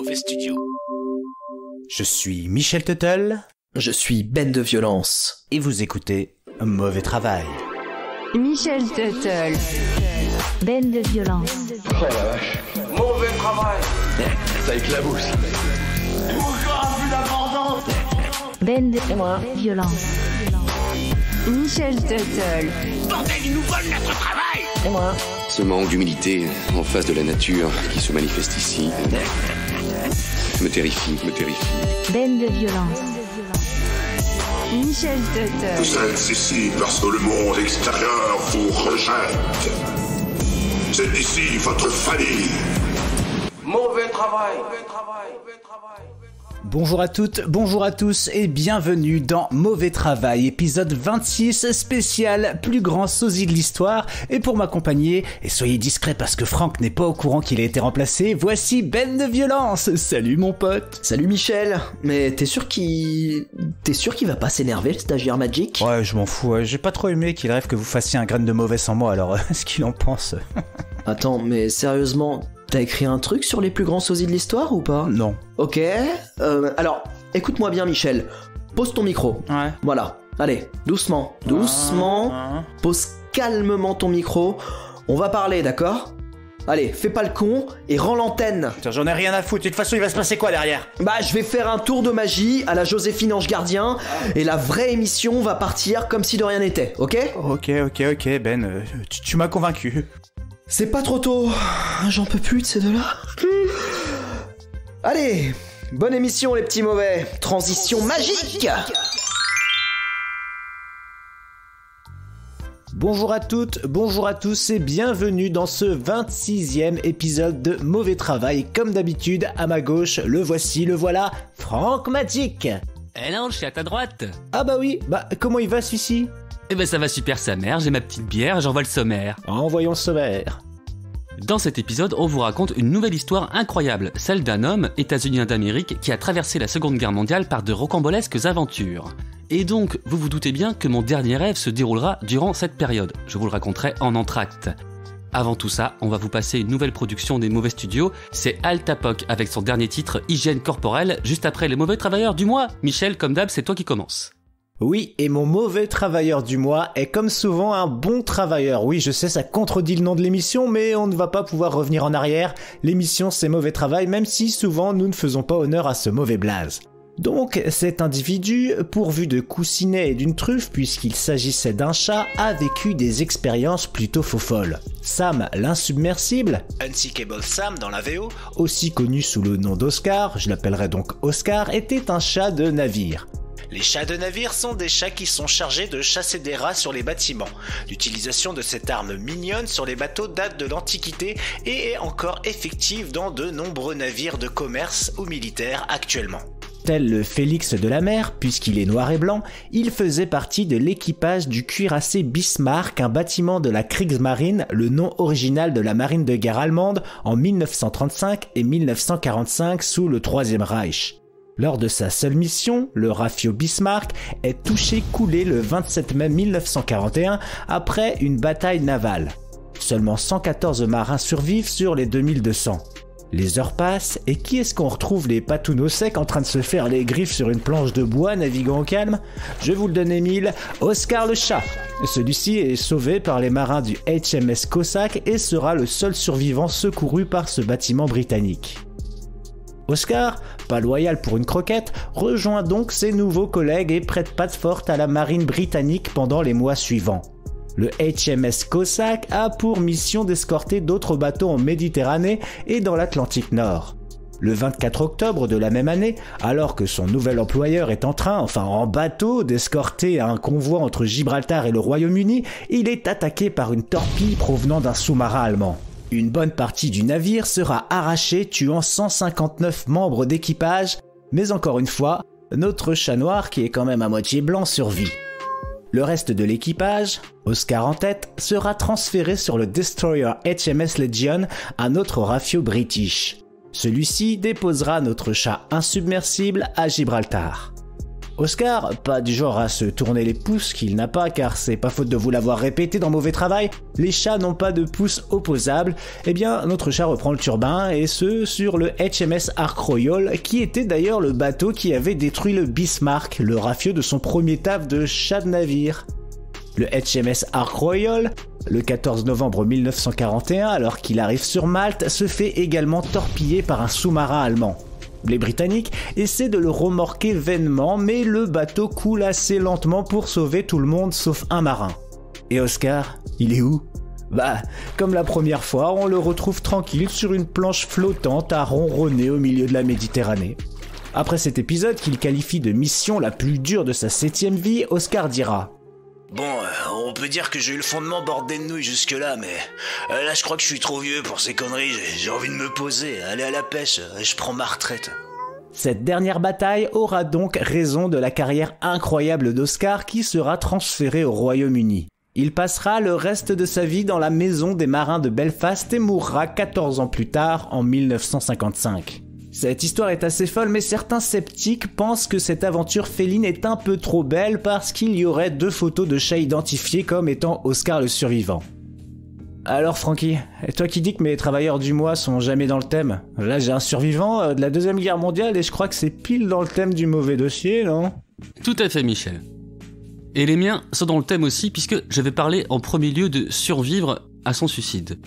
Mauvais Studio. Je suis Michel Tuttle. Je suis Ben de Violence. Et vous écoutez Mauvais Travail. Michel Tuttle. Ben de Violence. Oh la vache. Mauvais Travail. Ça éclabousse. Toujours plus d'importance. Ben de Violence. Michel Tuttle. Bordel, ils nous volent notre travail. Et moi. Ce manque d'humilité en face de la nature qui se manifeste ici me terrifie. Ben de Violence. Michel Tuttle. Vous êtes ici parce que le monde extérieur vous rejette. C'est ici votre famille. Mauvais Travail. Bonjour à toutes, bonjour à tous et bienvenue dans Mauvais Travail, épisode 26 spécial plus grand sosie de l'histoire. Et pour m'accompagner, et soyez discrets parce que Franck n'est pas au courant qu'il a été remplacé, voici Ben de Violence. Salut mon pote. Salut Michel. Mais t'es sûr qu'il va pas s'énerver le stagiaire Magic? Ouais, je m'en fous, j'ai pas trop aimé qu'il rêve que vous fassiez un grain de mauvais sans moi, alors ce qu'il en pense. Attends, mais sérieusement, t'as écrit un truc sur les plus grands sosies de l'histoire ou pas? Non. Ok, alors, écoute-moi bien Michel, pose ton micro. Ouais. Voilà, allez, doucement, pose calmement ton micro, on va parler, d'accord? Allez, fais pas le con et rends l'antenne. Putain, j'en ai rien à foutre, de toute façon il va se passer quoi derrière? Bah, je vais faire un tour de magie à la Joséphine Ange Gardien et la vraie émission va partir comme si de rien n'était, ok? Ok, Ben, tu m'as convaincu. C'est pas trop tôt, j'en peux plus de ces deux-là. Allez, bonne émission les petits mauvais, transition magique. Bonjour à toutes, bonjour à tous et bienvenue dans ce 26e épisode de Mauvais Travail. Comme d'habitude, à ma gauche, le voici, le voilà, Franck Magic. Eh non, je suis à ta droite. Ah bah oui, comment il va celui-ci? Eh ben ça va super sa mère, j'ai ma petite bière, j'envoie le sommaire. Envoyons le sommaire. Dans cet épisode, on vous raconte une nouvelle histoire incroyable, celle d'un homme, états-unien d'Amérique, qui a traversé la Seconde Guerre mondiale par de rocambolesques aventures. Et donc, vous vous doutez bien que mon dernier rêve se déroulera durant cette période. Je vous le raconterai en entracte. Avant tout ça, on va vous passer une nouvelle production des Mauvais Studios, c'est Al Tapoc avec son dernier titre Hygiène corporelle, juste après les mauvais travailleurs du mois. Michel, comme d'hab, c'est toi qui commence. Oui, et mon mauvais travailleur du mois est comme souvent un bon travailleur. Oui, je sais, ça contredit le nom de l'émission, mais on ne va pas pouvoir revenir en arrière. L'émission, c'est Mauvais Travail, même si souvent nous ne faisons pas honneur à ce mauvais blaze. Donc, cet individu, pourvu de coussinets et d'une truffe, puisqu'il s'agissait d'un chat, a vécu des expériences plutôt faux-folles. Sam, l'insubmersible, Unsinkable Sam dans la VO, aussi connu sous le nom d'Oscar, je l'appellerai donc Oscar, était un chat de navire. Les chats de navire sont des chats qui sont chargés de chasser des rats sur les bâtiments. L'utilisation de cette arme mignonne sur les bateaux date de l'Antiquité et est encore effective dans de nombreux navires de commerce ou militaires actuellement. Tel le Félix de la mer, puisqu'il est noir et blanc, il faisait partie de l'équipage du cuirassé Bismarck, un bâtiment de la Kriegsmarine, le nom original de la marine de guerre allemande, en 1935 et 1945 sous le Troisième Reich. Lors de sa seule mission, le Rafio Bismarck est touché coulé le 27 mai 1941 après une bataille navale. Seulement 114 marins survivent sur les 2200. Les heures passent et qui est-ce qu'on retrouve les patounes secs en train de se faire les griffes sur une planche de bois naviguant au calme? Je vais vous le donner mille, Oscar le chat. Celui-ci est sauvé par les marins du HMS Cossack et sera le seul survivant secouru par ce bâtiment britannique. Oscar, pas loyal pour une croquette, rejoint donc ses nouveaux collègues et prête patte forte à la marine britannique pendant les mois suivants. Le HMS Cossack a pour mission d'escorter d'autres bateaux en Méditerranée et dans l'Atlantique Nord. Le 24 octobre de la même année, alors que son nouvel employeur est en bateau, d'escorter un convoi entre Gibraltar et le Royaume-Uni, il est attaqué par une torpille provenant d'un sous-marin allemand. Une bonne partie du navire sera arrachée, tuant 159 membres d'équipage, mais encore une fois, notre chat noir, qui est quand même à moitié blanc, survit. Le reste de l'équipage, Oscar en tête, sera transféré sur le destroyer HMS Legion, un autre Rafio british. Celui-ci déposera notre chat insubmersible à Gibraltar. Oscar, pas du genre à se tourner les pouces qu'il n'a pas, car c'est pas faute de vous l'avoir répété dans Mauvais Travail, les chats n'ont pas de pouces opposables, eh bien notre chat reprend le turbin, et ce sur le HMS Ark Royal, qui était d'ailleurs le bateau qui avait détruit le Bismarck, le raffieux de son premier taf de chat de navire. Le HMS Ark Royal, le 14 novembre 1941, alors qu'il arrive sur Malte, se fait également torpiller par un sous-marin allemand. Les Britanniques essaient de le remorquer vainement, mais le bateau coule assez lentement pour sauver tout le monde sauf un marin. Et Oscar, il est où ? Bah, comme la première fois, on le retrouve tranquille sur une planche flottante à ronronner au milieu de la Méditerranée. Après cet épisode qu'il qualifie de mission la plus dure de sa 7e vie, Oscar dira: Bon, on peut dire que j'ai eu le fondement bordé de nouilles jusque-là, mais là je crois que je suis trop vieux pour ces conneries, j'ai envie de me poser, aller à la pêche, je prends ma retraite. Cette dernière bataille aura donc raison de la carrière incroyable d'Oscar qui sera transféré au Royaume-Uni. Il passera le reste de sa vie dans la maison des marins de Belfast et mourra 14 ans plus tard, en 1955. Cette histoire est assez folle, mais certains sceptiques pensent que cette aventure féline est un peu trop belle parce qu'il y aurait 2 photos de chats identifiés comme étant Oscar le survivant. Alors Francky, et toi qui dis que mes travailleurs du mois sont jamais dans le thème, là j'ai un survivant de la 2e guerre mondiale et je crois que c'est pile dans le thème du mauvais dossier, non ? Tout à fait, Michel. Et les miens sont dans le thème aussi, puisque je vais parler en premier lieu de survivre à son suicide.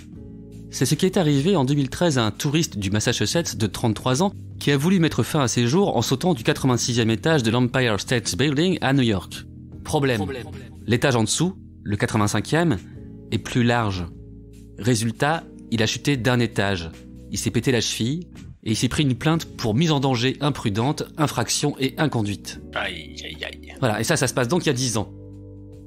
C'est ce qui est arrivé en 2013 à un touriste du Massachusetts de 33 ans qui a voulu mettre fin à ses jours en sautant du 86e étage de l'Empire State Building à New York. Problème. L'étage en dessous, le 85e, est plus large. Résultat, il a chuté d'un étage. Il s'est pété la cheville et il s'est pris une plainte pour mise en danger imprudente, infraction et inconduite. Aïe, aïe, aïe. Voilà, et ça se passe donc il y a 10 ans.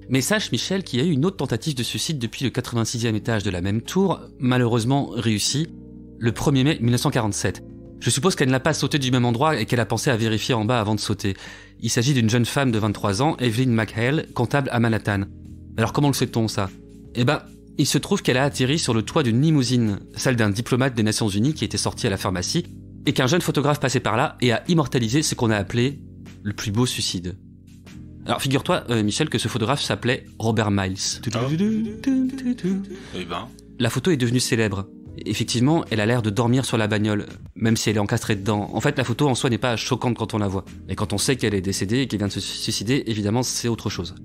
Mais sache, Michel, qu'il y a eu une autre tentative de suicide depuis le 86e étage de la même tour, malheureusement réussie, le 1er mai 1947. Je suppose qu'elle ne l'a pas sauté du même endroit et qu'elle a pensé à vérifier en bas avant de sauter. Il s'agit d'une jeune femme de 23 ans, Evelyn McHale, comptable à Manhattan. Alors comment le sait-on, ça ? Eh ben, il se trouve qu'elle a atterri sur le toit d'une limousine, celle d'un diplomate des Nations Unies qui était sorti à la pharmacie, et qu'un jeune photographe passait par là et a immortalisé ce qu'on a appelé le plus beau suicide. Alors figure-toi, Michel, que ce photographe s'appelait Robert Miles. La photo est devenue célèbre. Effectivement, elle a l'air de dormir sur la bagnole, même si elle est encastrée dedans. En fait, la photo en soi n'est pas choquante quand on la voit. Et quand on sait qu'elle est décédée et qu'elle vient de se suicider, évidemment, c'est autre chose.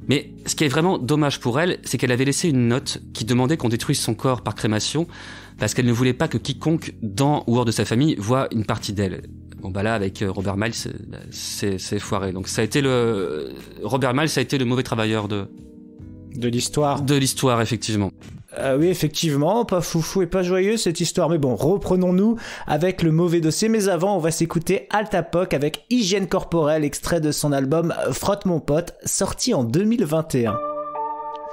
Mais ce qui est vraiment dommage pour elle, c'est qu'elle avait laissé une note qui demandait qu'on détruise son corps par crémation, parce qu'elle ne voulait pas que quiconque, dans ou hors de sa famille, voie une partie d'elle. Bon bah là avec Robert Miles c'est foiré. Donc ça a été Robert Miles a été le mauvais travailleur de l'histoire. De l'histoire, effectivement. Oui, effectivement, pas foufou et pas joyeux cette histoire. Mais bon, reprenons-nous avec le mauvais dossier. Mais avant, on va s'écouter Alta Poc avec Hygiène corporelle, extrait de son album Frotte mon pote, sorti en 2021.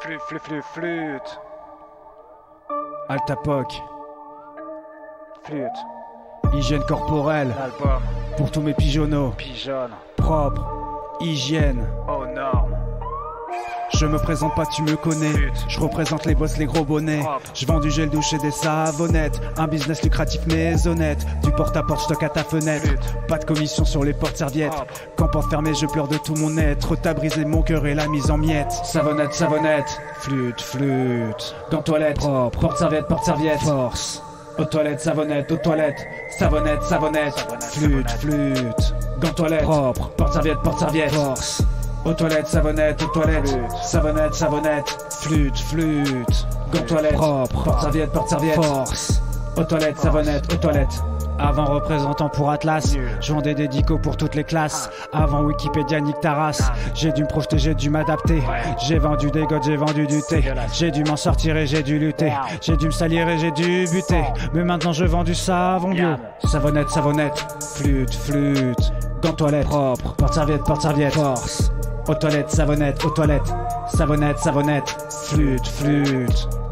Flûte. Alta Poc. Flûte. Hygiène corporelle. Album. Pour tous mes pigeonneaux. Pigeonne. Propre. Hygiène. Aux normes. Je me présente pas, tu me connais. Je représente les boss, les gros bonnets. Je vends du gel douche et des savonnettes. Un business lucratif mais honnête. Du porte-à-porte, stock à ta fenêtre. Pas de commission sur les portes-serviettes. Quand porte fermée, je pleure de tout mon être. T'as brisé mon cœur et la mise en miettes. Savonnette. Flûte. Gants toilette. Propre. Porte-serviette. Force. Aux toilettes, savonnette. Flûte. Gants toilette. Propre. Porte-serviette. Force. Aux toilettes, savonnette. Flûte. Gants toilette. Propre. Porte-serviette. Force. Aux toilettes, savonnette. Avant représentant pour Atlas, je vendais des dicos pour toutes les classes. Avant Wikipédia, nique ta race. J'ai dû me projeter, j'ai dû m'adapter. J'ai vendu des godes, j'ai vendu du thé. J'ai dû m'en sortir et j'ai dû lutter. J'ai dû me salir et j'ai dû buter. Mais maintenant je vends du savon bio. Savonnette. Flûte. Gants toilette. Propre. Porte-serviette. Force. Aux toilettes, savonnette. Flûte.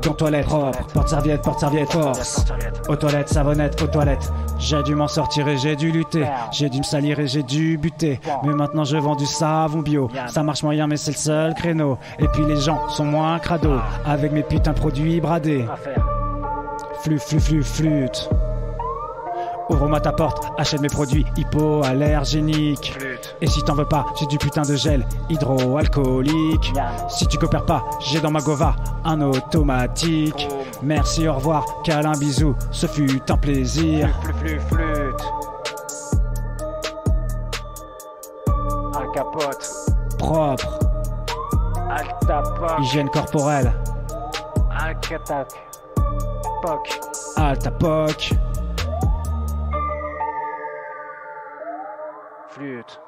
Gants toilette. Propre. Porte-serviette. Force. Aux toilettes, savonnette. J'ai dû m'en sortir et j'ai dû lutter. J'ai dû me salir et j'ai dû buter. Mais maintenant je vends du savon bio. Ça marche moyen mais c'est le seul créneau. Et puis les gens sont moins crado. Avec mes putains produits bradés. Flûte. Ouvre-moi ta porte, achète mes produits hypoallergéniques. Et si t'en veux pas, j'ai du putain de gel hydroalcoolique. Si tu coopères pas, j'ai dans ma gova un automatique. Merci, au revoir, câlin, bisous, ce fut un plaisir. Flûte. Un capote. Propre. Altapoc. Hygiène corporelle. Alcatac. Poc. Altapoc. Flûte.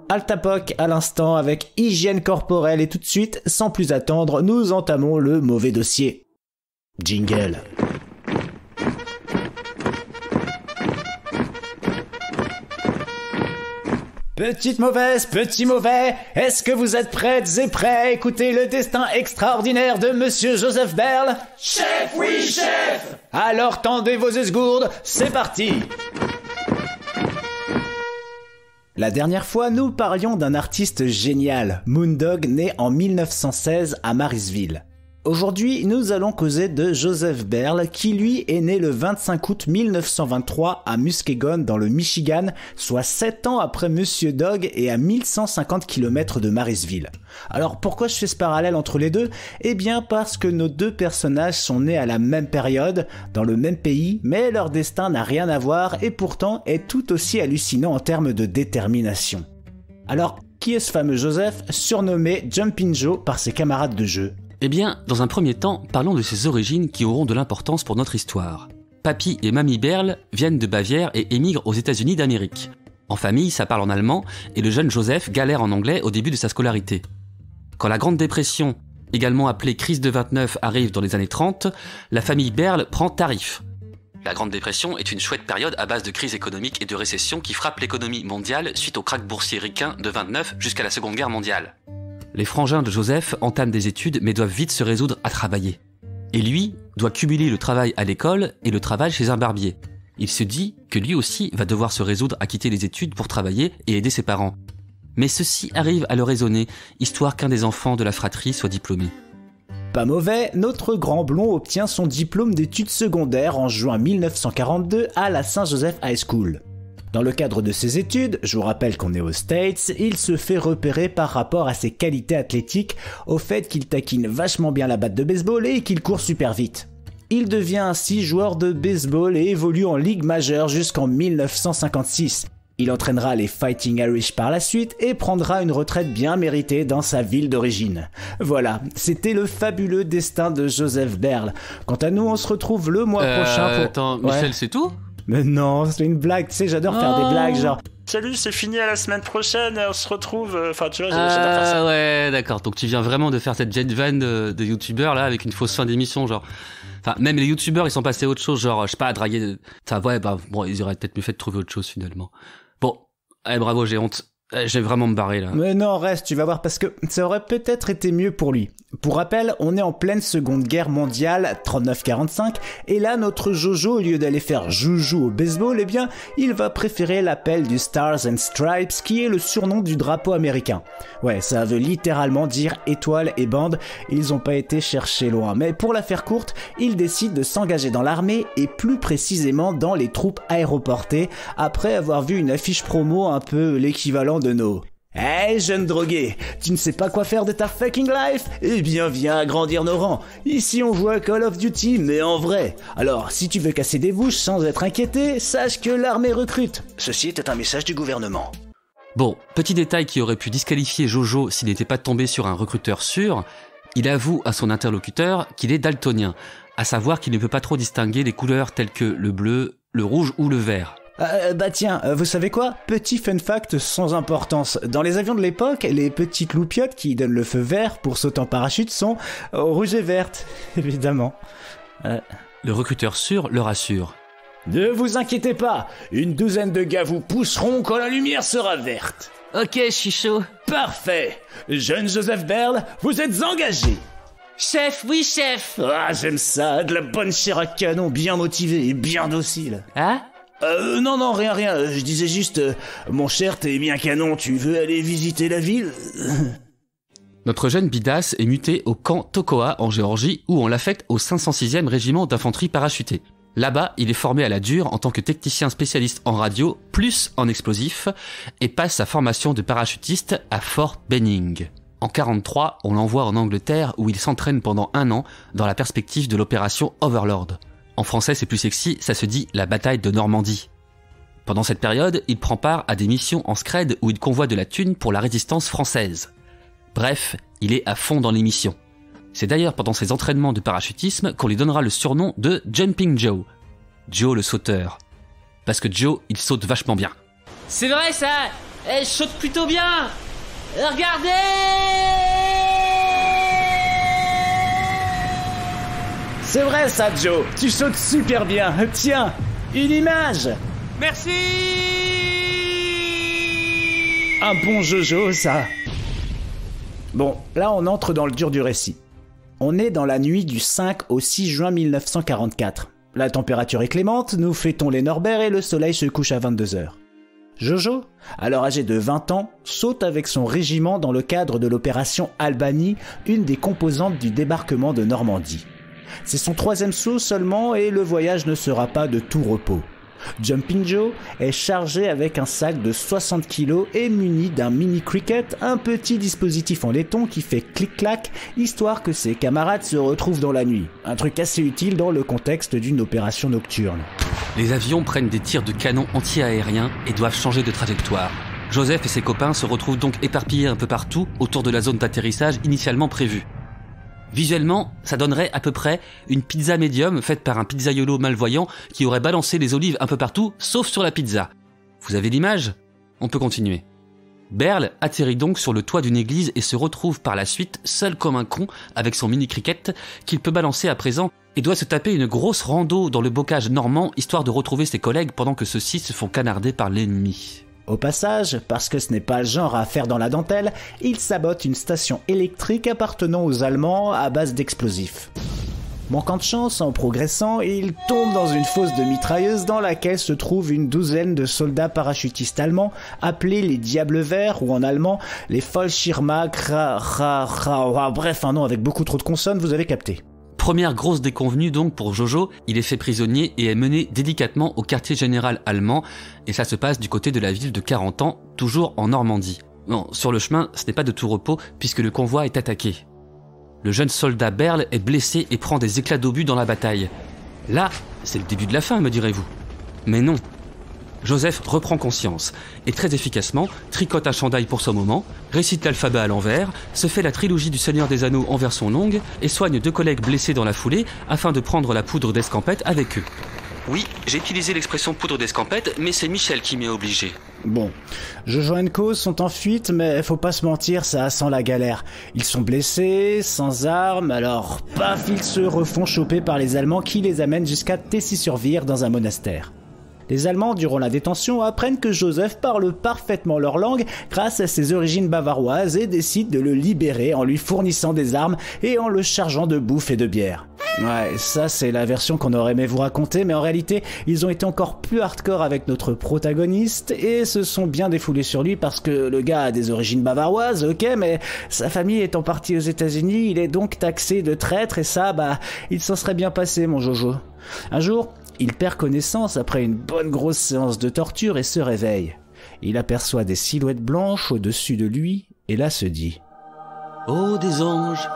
Altapoc à l'instant avec hygiène corporelle et tout de suite, sans plus attendre, nous entamons le mauvais dossier. Jingle. Petite mauvaise, petit mauvais, est-ce que vous êtes prêtes et prêts à écouter le destin extraordinaire de Monsieur Joseph Berle? Chef, oui, chef! Alors tendez vos esgourdes, c'est parti! La dernière fois, nous parlions d'un artiste génial, Moondog, né en 1916 à Marysville. Aujourd'hui, nous allons causer de Joseph Berle, qui lui est né le 25 août 1923 à Muskegon dans le Michigan, soit 7 ans après Monsieur Dog et à 1150 km de Marysville. Alors pourquoi je fais ce parallèle entre les deux? Eh bien parce que nos deux personnages sont nés à la même période, dans le même pays, mais leur destin n'a rien à voir et pourtant est tout aussi hallucinant en termes de détermination. Alors, qui est ce fameux Joseph, surnommé Jumpin' Joe par ses camarades de jeu? Eh bien, dans un premier temps, parlons de ses origines qui auront de l'importance pour notre histoire. Papy et Mamie Berle viennent de Bavière et émigrent aux États-Unis d'Amérique. En famille, ça parle en allemand et le jeune Joseph galère en anglais au début de sa scolarité. Quand la Grande Dépression, également appelée crise de 29, arrive dans les années 30, la famille Berle prend tarif. La Grande Dépression est une chouette période à base de crise économique et de récession qui frappe l'économie mondiale suite au krach boursier ricain de 29 jusqu'à la Seconde Guerre mondiale. Les frangins de Joseph entament des études mais doivent vite se résoudre à travailler. Et lui doit cumuler le travail à l'école et le travail chez un barbier. Il se dit que lui aussi va devoir se résoudre à quitter les études pour travailler et aider ses parents. Mais ceci arrive à le raisonner, histoire qu'un des enfants de la fratrie soit diplômé. Pas mauvais, notre grand blond obtient son diplôme d'études secondaires en juin 1942 à la St. Joseph High School. Dans le cadre de ses études, je vous rappelle qu'on est aux States, il se fait repérer par rapport à ses qualités athlétiques, au fait qu'il taquine vachement bien la batte de baseball et qu'il court super vite. Il devient ainsi joueur de baseball et évolue en Ligue majeure jusqu'en 1956. Il entraînera les Fighting Irish par la suite et prendra une retraite bien méritée dans sa ville d'origine. Voilà, c'était le fabuleux destin de Joseph Berle. Quant à nous, on se retrouve le mois prochain pour... Attends, Michel, c'est tout ? Mais non, c'est une blague, tu sais, j'adore faire des blagues, genre... Salut, c'est fini, à la semaine prochaine, on se retrouve... Enfin, tu vois, j'adore faire ça. Ah ouais, d'accord, donc tu viens vraiment de faire cette jet van de youtubeur, là, avec une fausse fin d'émission, genre... Enfin, même les youtubeurs, ils sont passés à autre chose, genre, je sais pas, à draguer... Enfin, ouais, bah, bon, ils auraient peut-être mieux fait de trouver autre chose, finalement. Bon, allez, bravo, j'ai honte. J'ai vraiment me barrer, là. Mais non, reste, tu vas voir, parce que ça aurait peut-être été mieux pour lui. Pour rappel, on est en pleine Seconde Guerre mondiale, 39-45, et là, notre Jojo, au lieu d'aller faire joujou au baseball, eh bien, il va préférer l'appel du Stars and Stripes, qui est le surnom du drapeau américain. Ouais, ça veut littéralement dire étoile et bande, ils ont pas été chercher loin. Mais pour la faire courte, il décide de s'engager dans l'armée, et plus précisément dans les troupes aéroportées, après avoir vu une affiche promo un peu l'équivalent de nos... Hey, jeune drogué, tu ne sais pas quoi faire de ta fucking life? Eh bien, viens agrandir nos rangs. Ici, on voit Call of Duty, mais en vrai. Alors, si tu veux casser des bouches sans être inquiété, sache que l'armée recrute. Ceci était un message du gouvernement. Bon, petit détail qui aurait pu disqualifier Jojo s'il n'était pas tombé sur un recruteur sûr, il avoue à son interlocuteur qu'il est daltonien, à savoir qu'il ne peut pas trop distinguer les couleurs telles que le bleu, le rouge ou le vert. Bah tiens, vous savez quoi? Petit fun fact sans importance. Dans les avions de l'époque, les petites loupiottes qui donnent le feu vert pour sauter en parachute sont rouges et vertes, évidemment. Le recruteur sûr le rassure. Ne vous inquiétez pas, une douzaine de gars vous pousseront quand la lumière sera verte. Ok, je suis chaud. Parfait. Jeune Joseph Berle, vous êtes engagé. Chef, oui chef. Ah, j'aime ça, de la bonne chair à canon, bien motivée et bien docile. Hein? Non, rien, je disais juste, mon cher, t'es bien canon, tu veux aller visiter la ville? Notre jeune Bidas est muté au camp Tokoa en Géorgie où on l'affecte au 506e régiment d'infanterie parachutée. Là-bas, il est formé à la dure en tant que technicien spécialiste en radio, plus en explosifs, et passe sa formation de parachutiste à Fort Benning. En 1943, on l'envoie en Angleterre où il s'entraîne pendant 1 an dans la perspective de l'opération Overlord. En français, c'est plus sexy, ça se dit la bataille de Normandie. Pendant cette période, il prend part à des missions en scred où il convoie de la thune pour la résistance française. Bref, il est à fond dans les missions. C'est d'ailleurs pendant ses entraînements de parachutisme qu'on lui donnera le surnom de Jumping Joe. Joe le sauteur. Parce que Joe, il saute vachement bien. C'est vrai ça, je saute plutôt bien. Regardez! C'est vrai ça, Joe, tu sautes super bien. Tiens, une image. Merci! Un bon Jojo, ça. Bon, là on entre dans le dur du récit. On est dans la nuit du 5 au 6 juin 1944. La température est clémente, nous fêtons les Norbert et le soleil se couche à 22h. Jojo, alors âgé de 20 ans, saute avec son régiment dans le cadre de l'opération Albany, une des composantes du débarquement de Normandie. C'est son 3e saut seulement et le voyage ne sera pas de tout repos. Jumping Joe est chargé avec un sac de 60 kg et muni d'un mini cricket, un petit dispositif en laiton qui fait clic-clac, histoire que ses camarades se retrouvent dans la nuit. Un truc assez utile dans le contexte d'une opération nocturne. Les avions prennent des tirs de canon anti-aériens et doivent changer de trajectoire. Joseph et ses copains se retrouvent donc éparpillés un peu partout autour de la zone d'atterrissage initialement prévue. Visuellement, ça donnerait à peu près une pizza médium faite par un pizzaiolo malvoyant qui aurait balancé les olives un peu partout, sauf sur la pizza. Vous avez l'image ? On peut continuer. Berle atterrit donc sur le toit d'une église et se retrouve par la suite seul comme un con avec son mini-cricket qu'il peut balancer à présent et doit se taper une grosse rando dans le bocage normand histoire de retrouver ses collègues pendant que ceux-ci se font canarder par l'ennemi. Au passage, parce que ce n'est pas le genre à faire dans la dentelle, il sabote une station électrique appartenant aux Allemands à base d'explosifs. Manquant de chance, en progressant, il tombe dans une fosse de mitrailleuses dans laquelle se trouve une douzaine de soldats parachutistes allemands appelés les Diables Verts ou en allemand les Fallschirmjäger, bref un nom avec beaucoup trop de consonnes, vous avez capté. Première grosse déconvenue donc pour Jojo, il est fait prisonnier et est mené délicatement au quartier général allemand, et ça se passe du côté de la ville de Carentan, toujours en Normandie. Non, sur le chemin, ce n'est pas de tout repos puisque le convoi est attaqué. Le jeune soldat Berle est blessé et prend des éclats d'obus dans la bataille. Là, c'est le début de la fin, me direz-vous. Mais non. Joseph reprend conscience et très efficacement tricote un chandail pour son moment, récite l'alphabet à l'envers, se fait la trilogie du Seigneur des Anneaux en version longue et soigne 2 collègues blessés dans la foulée afin de prendre la poudre d'escampette avec eux. Oui, j'ai utilisé l'expression poudre d'escampette, mais c'est Michel qui m'y a obligé. Bon, Jojo et Co sont en fuite, mais faut pas se mentir, ça sent la galère. Ils sont blessés, sans armes, alors paf, ils se refont choper par les Allemands qui les amènent jusqu'à Tessy-sur-Vire dans un monastère. Les Allemands, durant la détention, apprennent que Joseph parle parfaitement leur langue grâce à ses origines bavaroises et décident de le libérer en lui fournissant des armes et en le chargeant de bouffe et de bière. Ouais, ça c'est la version qu'on aurait aimé vous raconter, mais en réalité, ils ont été encore plus hardcore avec notre protagoniste et se sont bien défoulés sur lui parce que le gars a des origines bavaroises, ok, mais sa famille étant partie aux États-Unis, il est donc taxé de traître et ça, il s'en serait bien passé, mon Jojo. Un jour, il perd connaissance après une bonne grosse séance de torture et se réveille. Il aperçoit des silhouettes blanches au-dessus de lui et là se dit « Oh, des anges!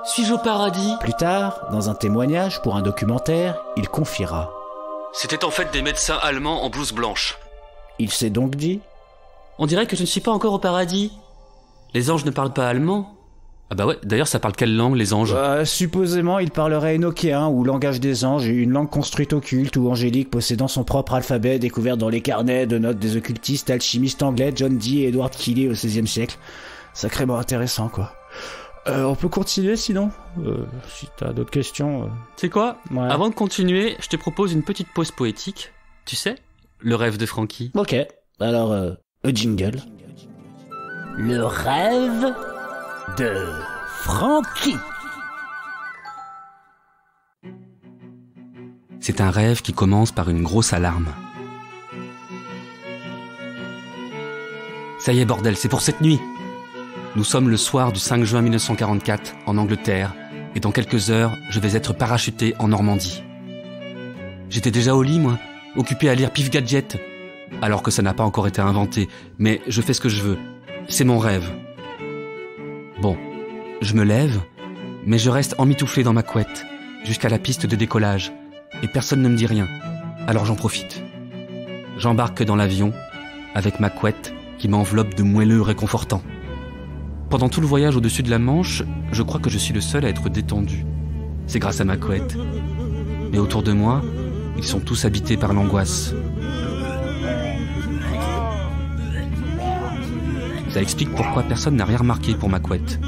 Suis-je au paradis ?» Plus tard, dans un témoignage pour un documentaire, il confiera « C'était en fait des médecins allemands en blouse blanche. » Il s'est donc dit « On dirait que je ne suis pas encore au paradis. Les anges ne parlent pas allemand ?» Ah bah ouais, d'ailleurs ça parle quelle langue les anges ? Supposément il parlerait énokéen ou langage des anges, une langue construite occulte ou angélique possédant son propre alphabet découvert dans les carnets de notes des occultistes alchimistes anglais John Dee et Edward Keeley au XVIe siècle. Sacrément intéressant quoi. On peut continuer sinon si t'as d'autres questions. Tu sais quoi ? Ouais. Avant de continuer, je te propose une petite pause poétique. Tu sais ? Le rêve de Frankie. Ok, alors jingle. Le rêve de Frankie. C'est un rêve qui commence par une grosse alarme. Ça y est bordel, c'est pour cette nuit. Nous sommes le soir du 5 juin 1944, en Angleterre, et dans quelques heures, je vais être parachuté en Normandie. J'étais déjà au lit, moi, occupé à lire Pif Gadget, alors que ça n'a pas encore été inventé, mais je fais ce que je veux. C'est mon rêve. Bon, je me lève, mais je reste emmitouflé dans ma couette, jusqu'à la piste de décollage, et personne ne me dit rien, alors j'en profite. J'embarque dans l'avion, avec ma couette qui m'enveloppe de moelleux réconfortant. Pendant tout le voyage au-dessus de la Manche, je crois que je suis le seul à être détendu. C'est grâce à ma couette. Mais autour de moi, ils sont tous habités par l'angoisse. Ça explique pourquoi personne n'a rien remarqué pour ma couette.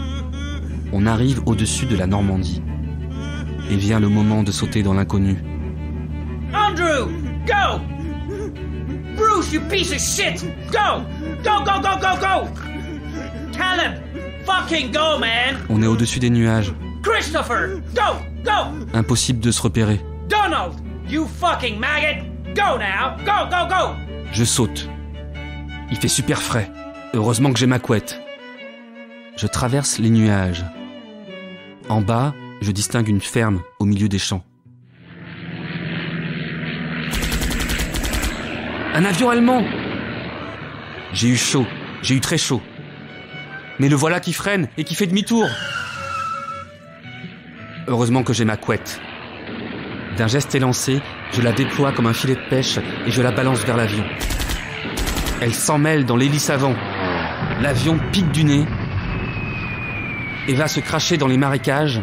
On arrive au-dessus de la Normandie. Et vient le moment de sauter dans l'inconnu. Andrew, go! Bruce, you piece of shit! Go! Go, go, go, go, go! Caleb, fucking go, man! On est au-dessus des nuages. Christopher, go, go! Impossible de se repérer. Donald, you fucking maggot! Go now! Go, go, go! Je saute. Il fait super frais. Heureusement que j'ai ma couette. Je traverse les nuages. En bas, je distingue une ferme au milieu des champs. Un avion allemand! J'ai eu chaud. J'ai eu très chaud. Mais le voilà qui freine et qui fait demi-tour. Heureusement que j'ai ma couette. D'un geste élancé, je la déploie comme un filet de pêche et je la balance vers l'avion. Elle s'emmêle dans l'hélice avant. L'avion pique du nez et va se cracher dans les marécages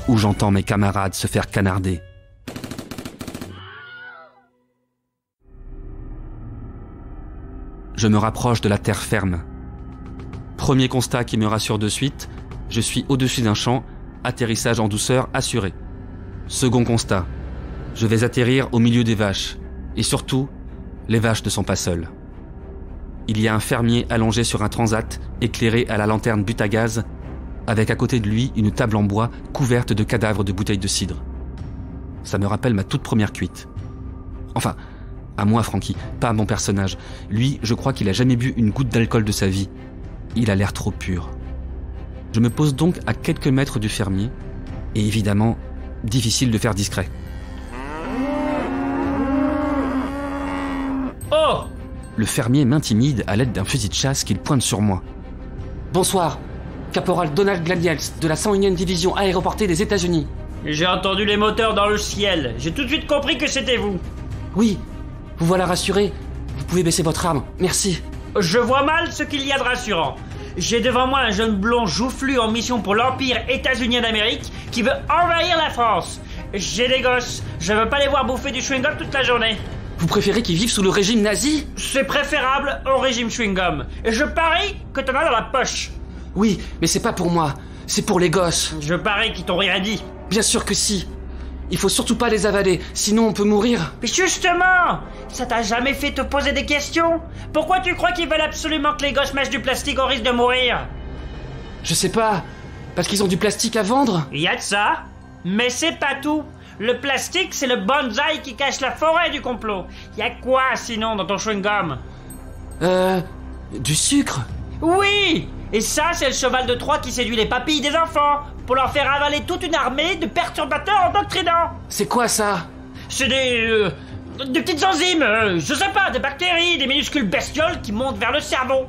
où j'entends mes camarades se faire canarder. Je me rapproche de la terre ferme. Premier constat qui me rassure de suite, je suis au-dessus d'un champ, atterrissage en douceur assuré. Second constat, je vais atterrir au milieu des vaches. Et surtout, les vaches ne sont pas seules. Il y a un fermier allongé sur un transat, éclairé à la lanterne but à gaz, avec à côté de lui une table en bois couverte de cadavres de bouteilles de cidre. Ça me rappelle ma toute première cuite. Enfin, à moi, Francky, pas à mon personnage. Lui, je crois qu'il a jamais bu une goutte d'alcool de sa vie. Il a l'air trop pur. Je me pose donc à quelques mètres du fermier, et évidemment, difficile de faire discret. Oh! Le fermier m'intimide à l'aide d'un fusil de chasse qu'il pointe sur moi. Bonsoir, caporal Donald Glaniels, de la 101e division aéroportée des États-Unis. J'ai entendu les moteurs dans le ciel. J'ai tout de suite compris que c'était vous. Oui, vous voilà rassuré. Vous pouvez baisser votre arme, merci. Je vois mal ce qu'il y a de rassurant. J'ai devant moi un jeune blond joufflu en mission pour l'Empire états-unien d'Amérique qui veut envahir la France. J'ai des gosses, je veux pas les voir bouffer du chewing-gum toute la journée. Vous préférez qu'ils vivent sous le régime nazi? C'est préférable au régime chewing-gum. Et je parie que t'en as dans la poche. Oui, mais c'est pas pour moi, c'est pour les gosses. Je parie qu'ils t'ont rien dit. Bien sûr que si. Il faut surtout pas les avaler, sinon on peut mourir. Mais justement, ça t'a jamais fait te poser des questions? Pourquoi tu crois qu'ils veulent absolument que les gosses mâchent du plastique au risque de mourir? Je sais pas, parce qu'ils ont du plastique à vendre? Y a de ça, mais c'est pas tout. Le plastique, c'est le bonsaï qui cache la forêt du complot. Y a quoi sinon dans ton chewing-gum? Du sucre? Oui! Et ça, c'est le cheval de Troie qui séduit les papilles des enfants pour leur faire avaler toute une armée de perturbateurs endoctrinants. C'est quoi ça? C'est des petites enzymes, je sais pas, des bactéries, des minuscules bestioles qui montent vers le cerveau.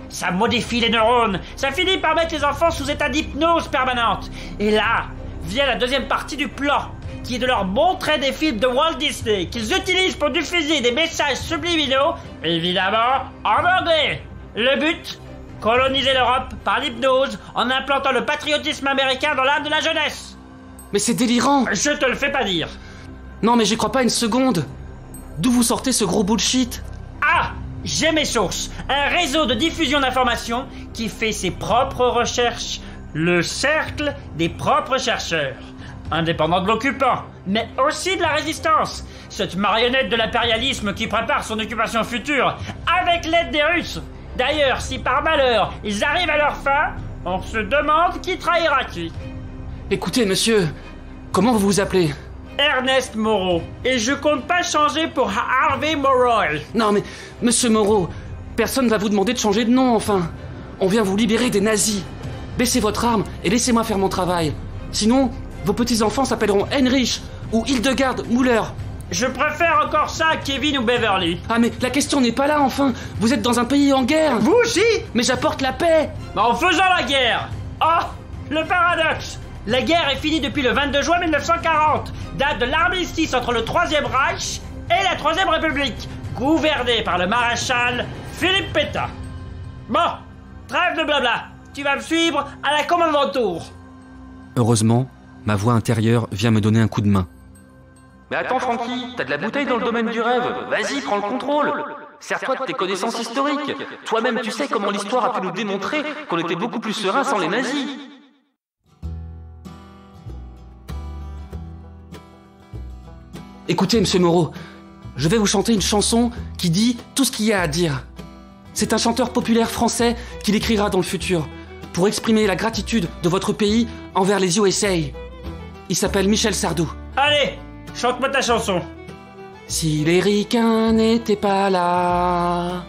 Ça modifie les neurones, ça finit par mettre les enfants sous état d'hypnose permanente. Et là, vient la deuxième partie du plan, qui est de leur montrer des films de Walt Disney qu'ils utilisent pour diffuser des messages subliminaux, évidemment en anglais. Le but? Coloniser l'Europe par l'hypnose en implantant le patriotisme américain dans l'âme de la jeunesse. Mais c'est délirant. Je te le fais pas dire. Non mais j'y crois pas une seconde. D'où vous sortez ce gros bullshit? Ah, j'ai mes sources. Un réseau de diffusion d'informations qui fait ses propres recherches. Le cercle des propres chercheurs. Indépendant de l'occupant, mais aussi de la résistance. Cette marionnette de l'impérialisme qui prépare son occupation future avec l'aide des Russes. D'ailleurs, si par malheur, ils arrivent à leur fin, on se demande qui trahira qui. Écoutez, monsieur, comment vous vous appelez? Ernest Moreau. Et je compte pas changer pour Harvey Morrow. Non mais, monsieur Moreau, personne va vous demander de changer de nom, enfin. On vient vous libérer des nazis. Baissez votre arme et laissez-moi faire mon travail. Sinon, vos petits-enfants s'appelleront Heinrich ou Hildegard Müller. Je préfère encore ça à Kevin ou Beverly. Ah mais la question n'est pas là, enfin. Vous êtes dans un pays en guerre. Vous aussi? Mais j'apporte la paix. En faisant la guerre. Oh, le paradoxe. La guerre est finie depuis le 22 juin 1940, date de l'armistice entre le Troisième Reich et la Troisième République, gouvernée par le maréchal Philippe Pétain. Bon, trêve de blabla. Tu vas me suivre à la commandanture. Heureusement, ma voix intérieure vient me donner un coup de main. Mais attends Francky, t'as de la bouteille dans le domaine du rêve. Vas-y, prends le contrôle. Sers-toi de tes connaissances historiques. Toi-même, tu sais comment l'histoire a pu nous démontrer qu'on était beaucoup plus serein sans les nazis. Écoutez, monsieur Moreau, je vais vous chanter une chanson qui dit tout ce qu'il y a à dire. C'est un chanteur populaire français qui l'écrira dans le futur, pour exprimer la gratitude de votre pays envers les USA. Il s'appelle Michel Sardou. Allez, chante-moi ta chanson. Si les ricains n'étaient pas là,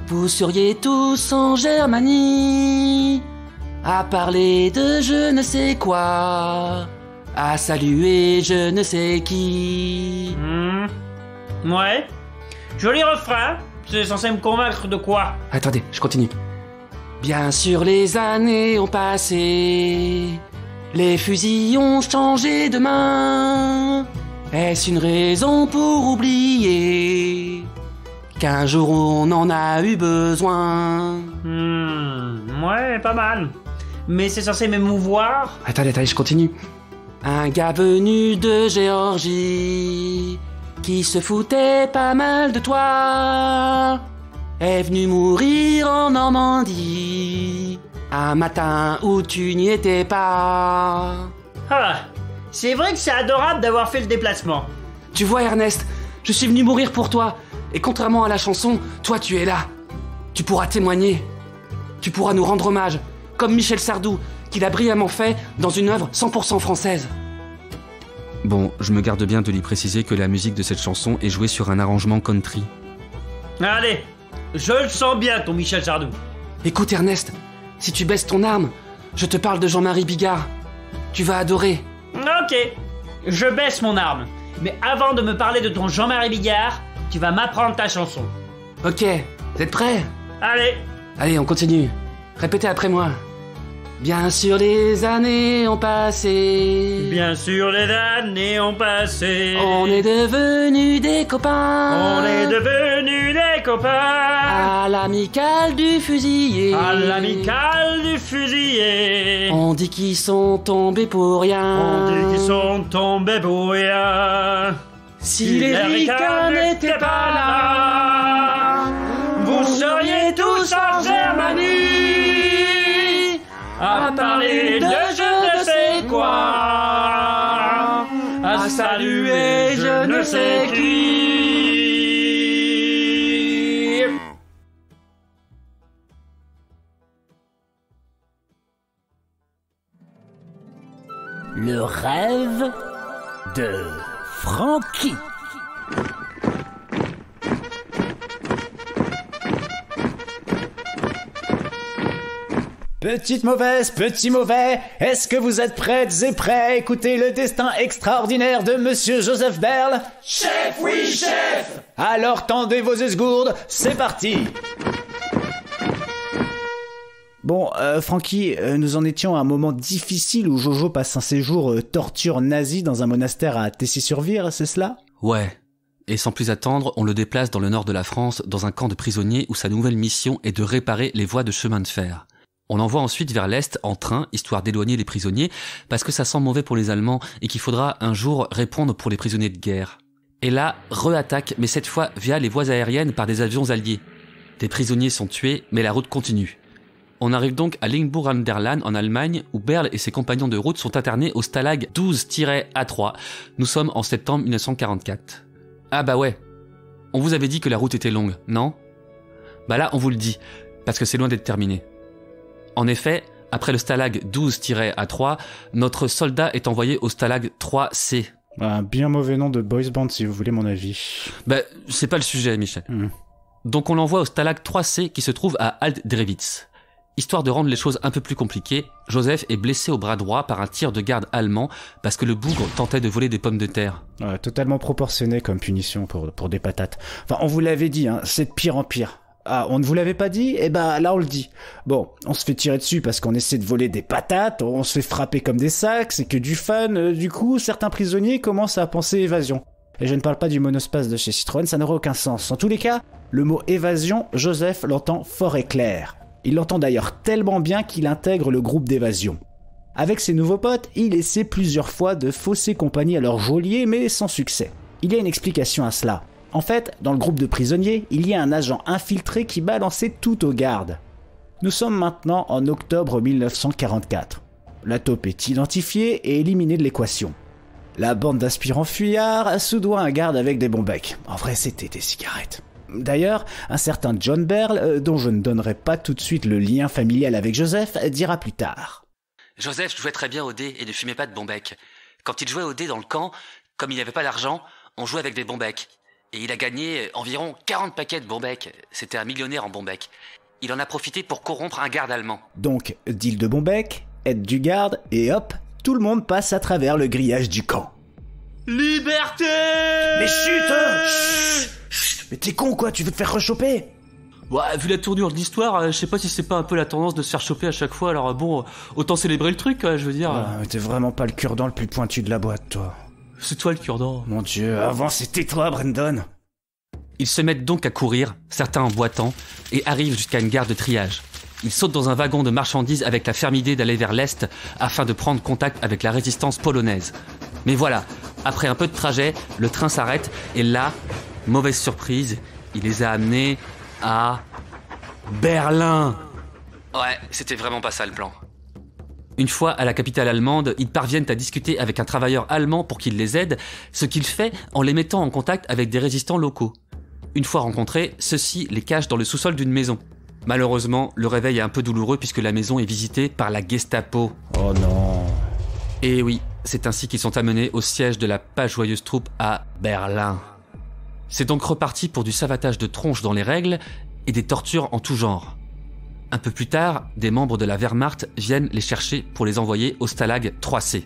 vous seriez tous en Germanie, à parler de je ne sais quoi, à saluer je ne sais qui. Ouais. Joli refrain. C'est censé me convaincre de quoi? Attendez, je continue. Bien sûr, les années ont passé, les fusils ont changé de main. Est-ce une raison pour oublier qu'un jour on en a eu besoin? Ouais, pas mal. Mais c'est censé m'émouvoir. Attendez, je continue. Un gars venu de Géorgie, qui se foutait pas mal de toi, est venu mourir en Normandie, un matin où tu n'y étais pas. Ah, c'est vrai que c'est adorable d'avoir fait le déplacement. Tu vois Ernest, je suis venu mourir pour toi, et contrairement à la chanson, toi tu es là. Tu pourras témoigner. Tu pourras nous rendre hommage, comme Michel Sardou, qui l'a brillamment fait dans une œuvre 100% française. Bon, je me garde bien de lui préciser que la musique de cette chanson est jouée sur un arrangement country. Allez, je le sens bien ton Michel Sardou. Écoute Ernest, si tu baisses ton arme, je te parle de Jean-Marie Bigard. Tu vas adorer. Ok, je baisse mon arme. Mais avant de me parler de ton Jean-Marie Bigard, tu vas m'apprendre ta chanson. Ok, vous êtes prêts? Allez, on continue. Répétez après moi. Bien sûr les années ont passé. Bien sûr les années ont passé. On est devenus des copains. On est devenus des copains. À l'amicale du fusillé. À l'amicale du fusillé. On dit qu'ils sont tombés pour rien. On dit qu'ils sont tombés pour rien. Si les ricains n'étaient pas là, vous seriez tous en Germanie, à parler de je ne sais quoi, à saluer je ne sais qui. Le rêve de Francky. Petite mauvaise, petit mauvais, est-ce que vous êtes prêtes et prêts à écouter le destin extraordinaire de Monsieur Joseph Berle? Chef, oui, chef! Alors tendez vos esgourdes, c'est parti! Bon, Francky, nous en étions à un moment difficile où Jojo passe un séjour torture nazi dans un monastère à Tessy-sur-Vire, c'est cela? Ouais. Et sans plus attendre, on le déplace dans le nord de la France, dans un camp de prisonniers où sa nouvelle mission est de réparer les voies de chemin de fer. On l'envoie ensuite vers l'Est en train, histoire d'éloigner les prisonniers, parce que ça sent mauvais pour les Allemands et qu'il faudra un jour répondre pour les prisonniers de guerre. Et là, re-attaque, mais cette fois via les voies aériennes par des avions alliés. Des prisonniers sont tués, mais la route continue. On arrive donc à Limburg an der Lahn en Allemagne, où Berle et ses compagnons de route sont internés au Stalag 12-A3. Nous sommes en septembre 1944. Ah bah ouais, on vous avait dit que la route était longue, non? Bah là, on vous le dit, parce que c'est loin d'être terminé. En effet, après le Stalag 12-A3, notre soldat est envoyé au Stalag 3C. Un bien mauvais nom de boys band si vous voulez mon avis. Bah, c'est pas le sujet, Michel. Donc on l'envoie au Stalag 3C qui se trouve à Alt-Drewitz. Histoire de rendre les choses un peu plus compliquées, Joseph est blessé au bras droit par un tir de garde allemand parce que le bougre tentait de voler des pommes de terre. Ouais, totalement proportionné comme punition pour des patates. Enfin, on vous l'avait dit, hein, c'est de pire en pire. Ah, on ne vous l'avait pas dit? Eh ben, là on le dit. Bon, on se fait tirer dessus parce qu'on essaie de voler des patates, on se fait frapper comme des sacs, c'est que du fun. Du coup, certains prisonniers commencent à penser évasion. Et je ne parle pas du monospace de chez Citroën, ça n'aurait aucun sens. En tous les cas, le mot évasion, Joseph l'entend fort et clair. Il l'entend d'ailleurs tellement bien qu'il intègre le groupe d'évasion. Avec ses nouveaux potes, il essaie plusieurs fois de fausser compagnie à leur geôlier, mais sans succès. Il y a une explication à cela. En fait, dans le groupe de prisonniers, il y a un agent infiltré qui balançait tout aux gardes. Nous sommes maintenant en octobre 1944. La taupe est identifiée et éliminée de l'équation. La bande d'aspirants fuyards soudoie un garde avec des bons becs. En vrai, c'était des cigarettes. D'ailleurs, un certain John Berle, dont je ne donnerai pas tout de suite le lien familial avec Joseph, dira plus tard. Joseph jouait très bien au dé et ne fumait pas de bon bec. Quand il jouait au dé dans le camp, comme il n'avait pas d'argent, on jouait avec des bons becs. Et il a gagné environ 40 paquets de bons becs. C'était un millionnaire en bons becs. Il en a profité pour corrompre un garde allemand. Donc, deal de bon bec, aide du garde, et hop, tout le monde passe à travers le grillage du camp. Liberté! Mais chut! Mais t'es con quoi, tu veux te faire rechoper? Ouais, vu la tournure de l'histoire, je sais pas si c'est pas un peu la tendance de se faire choper à chaque fois, alors bon, autant célébrer le truc, je veux dire. Ouais, t'es vraiment pas le cure-dent le plus pointu de la boîte, toi. C'est toi le cure-dent. Mon Dieu, avant c'était toi, Brandon. Ils se mettent donc à courir, certains en boitant, et arrivent jusqu'à une gare de triage. Ils sautent dans un wagon de marchandises avec la ferme idée d'aller vers l'Est afin de prendre contact avec la résistance polonaise. Mais voilà, après un peu de trajet, le train s'arrête, et là, mauvaise surprise, il les a amenés à Berlin. Ouais, c'était vraiment pas ça le plan. Une fois à la capitale allemande, ils parviennent à discuter avec un travailleur allemand pour qu'il les aide, ce qu'il fait en les mettant en contact avec des résistants locaux. Une fois rencontrés, ceux-ci les cachent dans le sous-sol d'une maison. Malheureusement, le réveil est un peu douloureux puisque la maison est visitée par la Gestapo. Oh non. Et oui, c'est ainsi qu'ils sont amenés au siège de la pas joyeuse troupe à Berlin. C'est donc reparti pour du savatage de tronches dans les règles et des tortures en tout genre. Un peu plus tard, des membres de la Wehrmacht viennent les chercher pour les envoyer au Stalag 3C.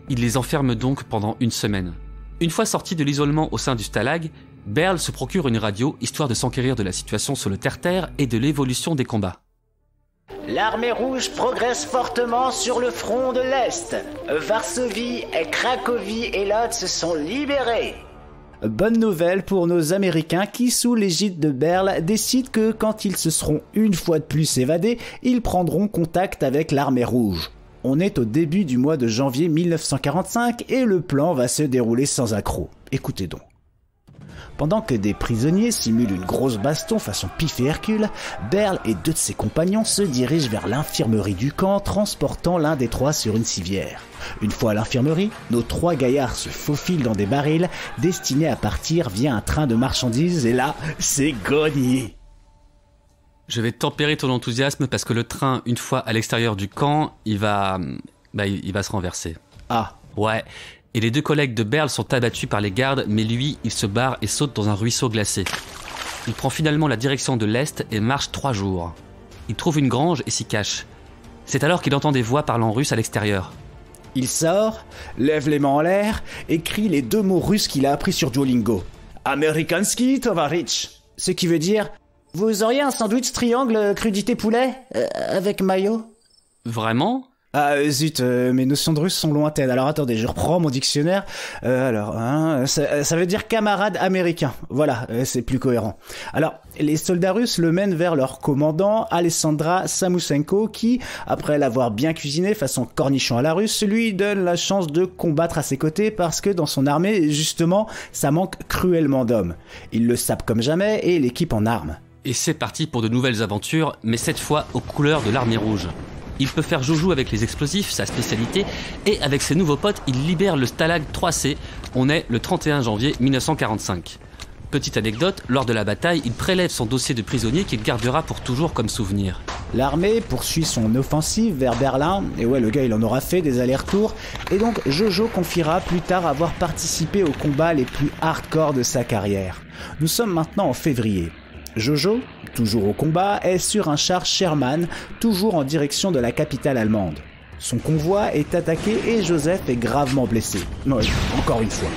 Ils les enferment donc pendant une semaine. Une fois sortis de l'isolement au sein du Stalag, Berle se procure une radio histoire de s'enquérir de la situation sur le terre-terre et de l'évolution des combats. L'armée rouge progresse fortement sur le front de l'Est. Varsovie, Cracovie et Lodz se sont libérés. Bonne nouvelle pour nos Américains qui, sous l'égide de Berle, décident que quand ils se seront une fois de plus évadés, ils prendront contact avec l'armée rouge. On est au début du mois de janvier 1945 et le plan va se dérouler sans accroc. Écoutez donc. Pendant que des prisonniers simulent une grosse baston façon Pif et Hercule, Berle et deux de ses compagnons se dirigent vers l'infirmerie du camp, transportant l'un des trois sur une civière. Une fois à l'infirmerie, nos trois gaillards se faufilent dans des barils destinés à partir via un train de marchandises et là, c'est gagné. Je vais tempérer ton enthousiasme parce que le train, une fois à l'extérieur du camp, il va se renverser. Ah. Ouais. Et les deux collègues de Berle sont abattus par les gardes, mais lui, il se barre et saute dans un ruisseau glacé. Il prend finalement la direction de l'Est et marche 3 jours. Il trouve une grange et s'y cache. C'est alors qu'il entend des voix parlant russe à l'extérieur. Il sort, lève les mains en l'air et crie les 2 mots russes qu'il a appris sur Duolingo. Amerikanski Tovarich. Ce qui veut dire « Vous auriez un sandwich triangle crudité poulet avec mayo ?» Vraiment ? Ah zut, mes notions de russe sont lointaines. Alors attendez, je reprends mon dictionnaire. Ça veut dire camarade américain. Voilà, c'est plus cohérent. Alors, les soldats russes le mènent vers leur commandant, Alessandra Samoussenko, qui, après l'avoir bien cuisiné façon cornichon à la russe, lui donne la chance de combattre à ses côtés parce que dans son armée, justement, ça manque cruellement d'hommes. Il le sape comme jamais et l'équipe en armes. Et c'est parti pour de nouvelles aventures, mais cette fois aux couleurs de l'armée rouge. Il peut faire joujou avec les explosifs, sa spécialité, et avec ses nouveaux potes, il libère le Stalag 3C. On est le 31 janvier 1945. Petite anecdote, lors de la bataille, il prélève son dossier de prisonnier qu'il gardera pour toujours comme souvenir. L'armée poursuit son offensive vers Berlin, et ouais, le gars il en aura fait des allers-retours, et donc Jojo confiera plus tard avoir participé aux combats les plus hardcore de sa carrière. Nous sommes maintenant en février. Jojo, toujours au combat, est sur un char Sherman, toujours en direction de la capitale allemande. Son convoi est attaqué et Joseph est gravement blessé. Non, encore une fois.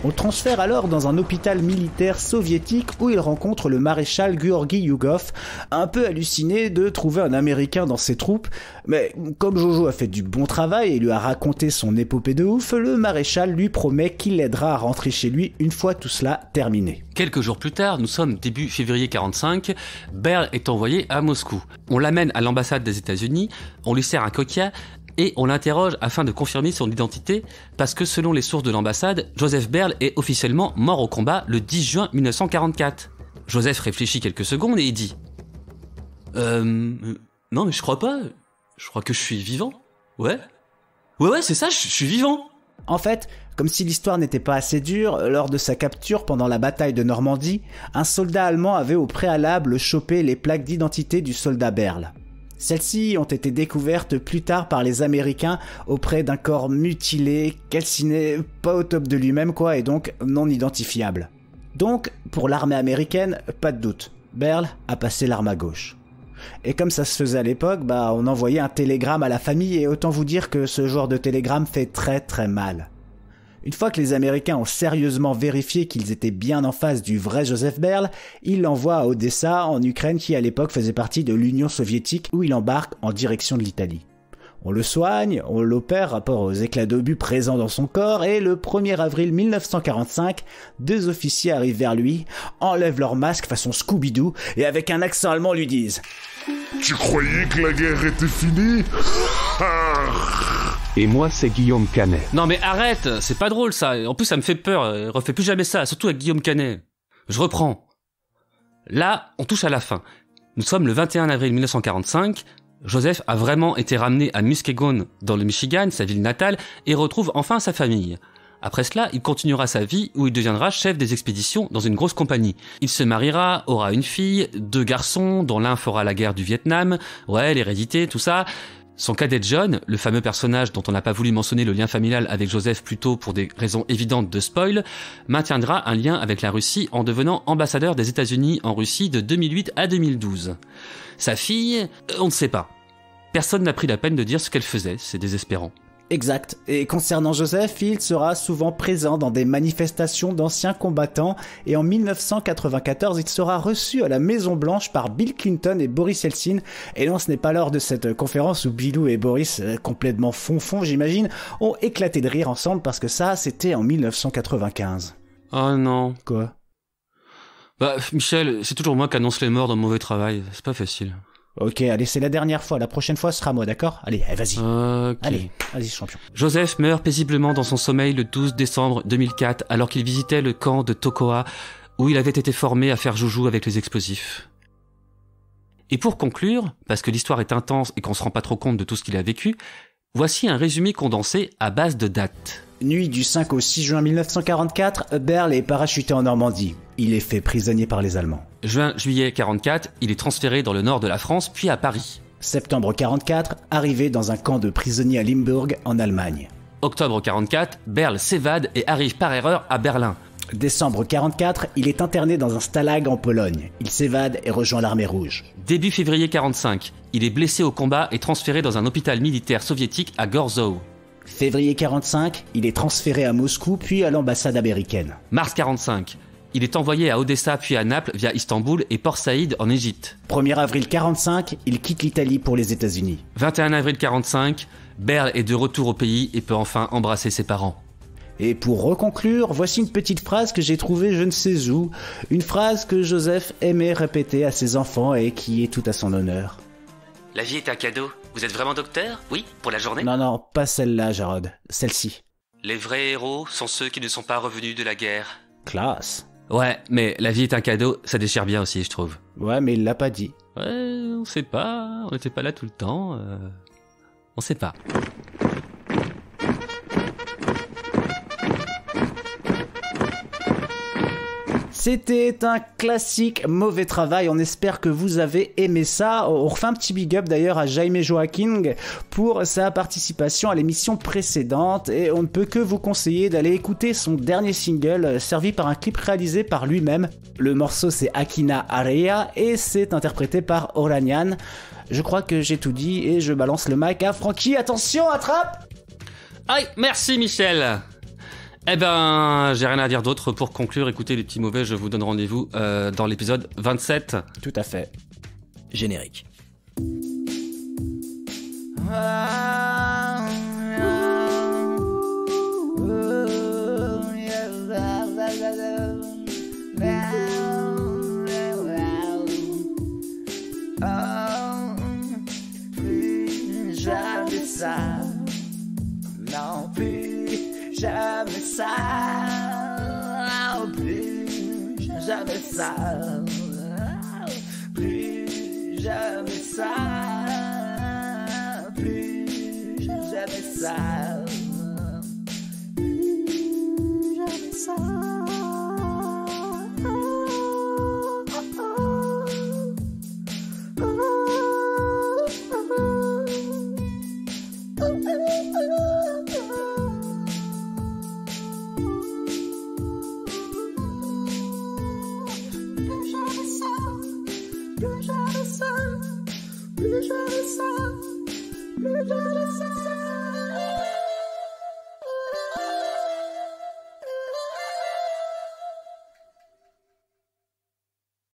On le transfère alors dans un hôpital militaire soviétique où il rencontre le maréchal Georgi Yugov, un peu halluciné de trouver un Américain dans ses troupes, mais comme Jojo a fait du bon travail et lui a raconté son épopée de ouf, le maréchal lui promet qu'il l'aidera à rentrer chez lui une fois tout cela terminé. Quelques jours plus tard, nous sommes début février 45, Berl est envoyé à Moscou. On l'amène à l'ambassade des États-Unis, on lui sert un coquia, et on l'interroge afin de confirmer son identité, parce que selon les sources de l'ambassade, Joseph Berl est officiellement mort au combat le 10 juin 1944. Joseph réfléchit quelques secondes et il dit non mais je crois pas, je crois que je suis vivant. Ouais, c'est ça, je suis vivant. En fait, comme si l'histoire n'était pas assez dure, lors de sa capture pendant la bataille de Normandie, un soldat allemand avait au préalable chopé les plaques d'identité du soldat Berl. Celles-ci ont été découvertes plus tard par les Américains auprès d'un corps mutilé, calciné, pas au top de lui-même quoi, et donc non identifiable. Donc, pour l'armée américaine, pas de doute, Berl a passé l'arme à gauche. Et comme ça se faisait à l'époque, on envoyait un télégramme à la famille et autant vous dire que ce genre de télégramme fait très très mal. Une fois que les Américains ont sérieusement vérifié qu'ils étaient bien en face du vrai Joseph Berl, ils l'envoient à Odessa, en Ukraine, qui à l'époque faisait partie de l'Union soviétique, où il embarque en direction de l'Italie. On le soigne, on l'opère rapport aux éclats d'obus présents dans son corps, et le 1er avril 1945, 2 officiers arrivent vers lui, enlèvent leur masque façon Scooby-Doo, et avec un accent allemand lui disent « Tu croyais que la guerre était finie ? Et moi, c'est Guillaume Canet. » Non mais arrête, c'est pas drôle ça. En plus, ça me fait peur. Refais plus jamais ça, surtout avec Guillaume Canet. Je reprends. Là, on touche à la fin. Nous sommes le 21 avril 1945. Joseph a vraiment été ramené à Muskegon, dans le Michigan, sa ville natale, et retrouve enfin sa famille. Après cela, il continuera sa vie où il deviendra chef des expéditions dans une grosse compagnie. Il se mariera, aura une fille, 2 garçons, dont l'un fera la guerre du Vietnam. Ouais, l'hérédité, tout ça. Son cadet John, le fameux personnage dont on n'a pas voulu mentionner le lien familial avec Joseph plus tôt pour des raisons évidentes de spoil, maintiendra un lien avec la Russie en devenant ambassadeur des États-Unis en Russie de 2008 à 2012. Sa fille, on ne sait pas. Personne n'a pris la peine de dire ce qu'elle faisait, c'est désespérant. Exact. Et concernant Joseph, il sera souvent présent dans des manifestations d'anciens combattants et en 1994, il sera reçu à la Maison Blanche par Bill Clinton et Boris Yeltsin. Et non, ce n'est pas lors de cette conférence où Billou et Boris, complètement fonfon j'imagine, ont éclaté de rire ensemble parce que ça, c'était en 1995. Oh non. Quoi ? Michel, c'est toujours moi qui annonce les morts dans Mauvais Travail, c'est pas facile. Ok, allez, c'est la dernière fois. La prochaine fois, ce sera moi, d'accord ? Allez, vas-y. Okay. Allez, vas-y, champion. Joseph meurt paisiblement dans son sommeil le 12 décembre 2004, alors qu'il visitait le camp de Tokoa, où il avait été formé à faire joujou avec les explosifs. Et pour conclure, parce que l'histoire est intense et qu'on se rend pas trop compte de tout ce qu'il a vécu, voici un résumé condensé à base de dates. Nuit du 5 au 6 juin 1944, Berl est parachuté en Normandie. Il est fait prisonnier par les Allemands. Juin-juillet 44, il est transféré dans le nord de la France, puis à Paris. Septembre 44, arrivé dans un camp de prisonniers à Limbourg, en Allemagne. Octobre 44, Berl s'évade et arrive par erreur à Berlin. Décembre 44, il est interné dans un stalag en Pologne. Il s'évade et rejoint l'armée rouge. Début février 45, il est blessé au combat et transféré dans un hôpital militaire soviétique à Gorzow. Février 45, il est transféré à Moscou puis à l'ambassade américaine. Mars 45, il est envoyé à Odessa puis à Naples via Istanbul et Port Saïd en Égypte. 1er avril 45, il quitte l'Italie pour les États-Unis. 21 avril 45, Berl est de retour au pays et peut enfin embrasser ses parents. Et pour reconclure, voici une petite phrase que j'ai trouvée je ne sais où, une phrase que Joseph aimait répéter à ses enfants et qui est tout à son honneur. La vie est un cadeau. Vous êtes vraiment docteur ? Oui, pour la journée ? Non, pas celle-là, Jarod. Celle-ci. Les vrais héros sont ceux qui ne sont pas revenus de la guerre. Classe. Ouais, mais la vie est un cadeau, ça déchire bien aussi, je trouve. Ouais, mais il l'a pas dit. Ouais, on sait pas, on n'était pas là tout le temps, on sait pas. C'était un classique mauvais travail, on espère que vous avez aimé ça. On refait un petit big up d'ailleurs à Jaime Joaquin pour sa participation à l'émission précédente et on ne peut que vous conseiller d'aller écouter son dernier single servi par un clip réalisé par lui-même. Le morceau c'est Akina Area et c'est interprété par Oranian. Je crois que j'ai tout dit et je balance le mic à Francky. Attention, attrape! Aïe, merci Michel. Eh ben, j'ai rien à dire d'autre pour conclure. Écoutez les petits mauvais, je vous donne rendez-vous dans l'épisode 27. Tout à fait. Générique. Plus jamais ça. Non, plus jamais ça. Plus jamais ça. Plus jamais ça. Plus jamais ça. Plus jamais ça. Plus jamais ça, plus jamais ça.